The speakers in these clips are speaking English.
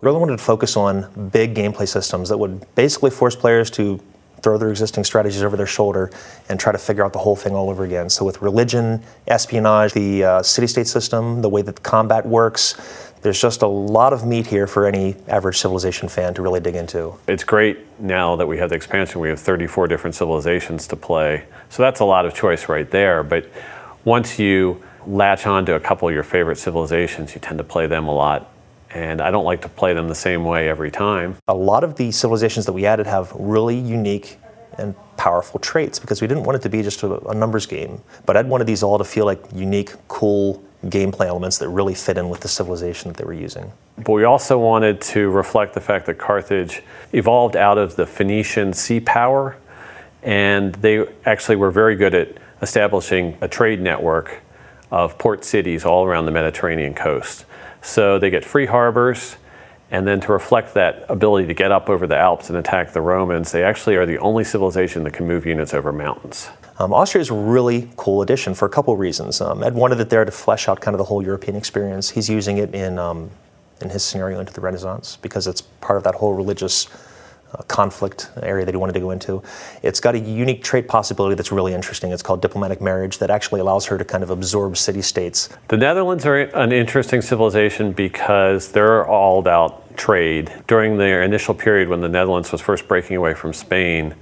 Really wanted to focus on big gameplay systems that would basically force players to throw their existing strategies over their shoulder and try to figure out the whole thing all over again. So with religion, espionage, the city-state system, the way that combat works, there's just a lot of meat here for any average Civilization fan to really dig into. It's great now that we have the expansion. We have 34 different civilizations to play. So that's a lot of choice right there. But once you latch on to a couple of your favorite civilizations, you tend to play them a lot. And I don't like to play them the same way every time. A lot of the civilizations that we added have really unique and powerful traits because we didn't want it to be just a numbers game. But I'd wanted these all to feel like unique, cool gameplay elements that really fit in with the civilization that they were using. But we also wanted to reflect the fact that Carthage evolved out of the Phoenician sea power, and they actually were very good at establishing a trade network of port cities all around the Mediterranean coast. So they get free harbors, and then to reflect that ability to get up over the Alps and attack the Romans, they actually are the only civilization that can move units over mountains. Austria is a really cool addition for a couple of reasons. Ed wanted it there to flesh out kind of the whole European experience. He's using it in his scenario into the Renaissance because it's part of that whole religious conflict area that he wanted to go into. It's got a unique trait possibility that's really interesting. It's called diplomatic marriage that actually allows her to kind of absorb city-states. The Netherlands are an interesting civilization because they're all about trade. During their initial period when the Netherlands was first breaking away from Spain,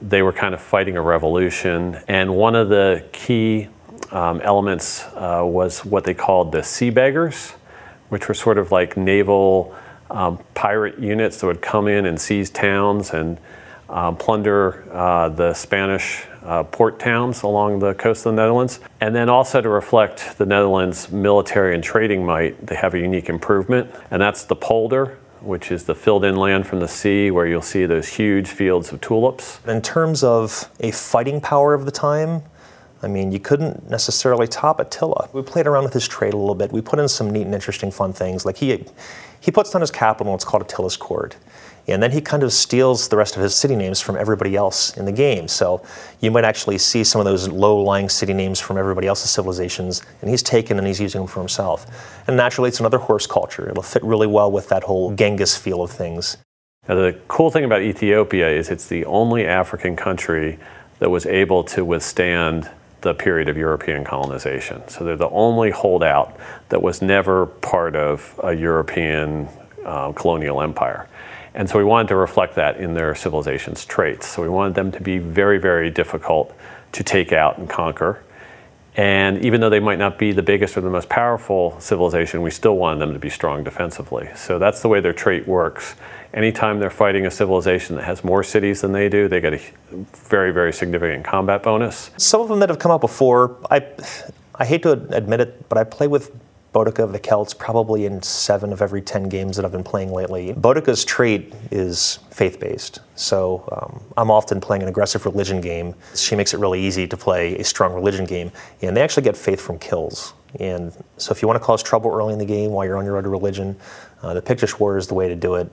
they were kind of fighting a revolution, and one of the key elements was what they called the sea beggars, which were sort of like naval pirate units that would come in and seize towns and plunder the Spanish port towns along the coast of the Netherlands. And then also to reflect the Netherlands' military and trading might, they have a unique improvement, and that's the polder, which is the filled-in land from the sea where you'll see those huge fields of tulips. In terms of a fighting power of the time, I mean, you couldn't necessarily top Attila. We played around with his trade a little bit. We put in some neat and interesting fun things. Like he puts down his capital, it's called Attila's Court. And then he kind of steals the rest of his city names from everybody else in the game. So you might actually see some of those low-lying city names from everybody else's civilizations, and he's taken and he's using them for himself. And naturally, it's another horse culture. It'll fit really well with that whole Genghis feel of things. Now, the cool thing about Ethiopia is it's the only African country that was able to withstand the period of European colonization. So they're the only holdout that was never part of a European colonial empire. And so we wanted to reflect that in their civilization's traits. So we wanted them to be very, very difficult to take out and conquer. And even though they might not be the biggest or the most powerful civilization, we still wanted them to be strong defensively. So that's the way their trait works. Anytime they're fighting a civilization that has more cities than they do, they get a very, very significant combat bonus. Some of them that have come out before, I hate to admit it, but I play with Boudica of the Celts probably in 7 of every 10 games that I've been playing lately. Boudica's trait is faith-based, so I'm often playing an aggressive religion game. She makes it really easy to play a strong religion game, and they actually get faith from kills. And so if you want to cause trouble early in the game while you're on your road to religion, the Pictish War is the way to do it.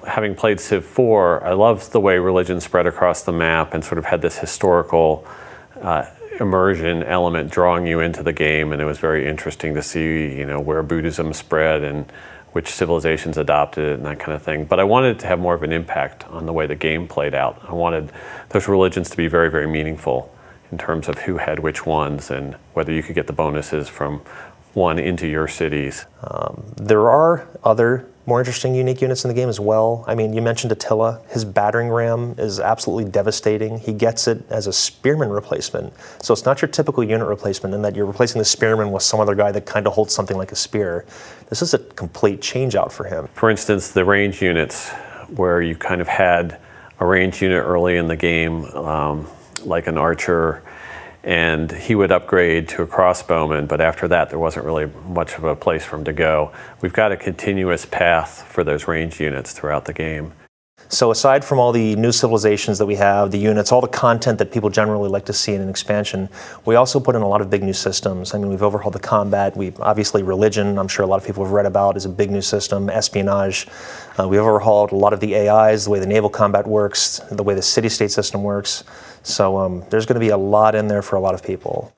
Having played Civ 4, I loved the way religion spread across the map and sort of had this historical immersion element drawing you into the game, and it was very interesting to see, you know, where Buddhism spread and which civilizations adopted it and that kind of thing. But I wanted it to have more of an impact on the way the game played out. I wanted those religions to be very, very meaningful in terms of who had which ones and whether you could get the bonuses from one into your cities. There are other more interesting, unique units in the game as well. I mean, you mentioned Attila. His battering ram is absolutely devastating. He gets it as a spearman replacement. So it's not your typical unit replacement in that you're replacing the spearman with some other guy that kind of holds something like a spear. This is a complete change out for him. For instance, the range units, where you kind of had a range unit early in the game, like an archer, and he would upgrade to a crossbowman, but after that there wasn't really much of a place for him to go. We've got a continuous path for those range units throughout the game. So aside from all the new civilizations that we have, the units, all the content that people generally like to see in an expansion, we also put in a lot of big new systems. I mean, we've overhauled the combat. We've obviously religion, I'm sure a lot of people have read about, is a big new system. Espionage. We've overhauled a lot of the AIs, the way the naval combat works, the way the city-state system works. So there's going to be a lot in there for a lot of people.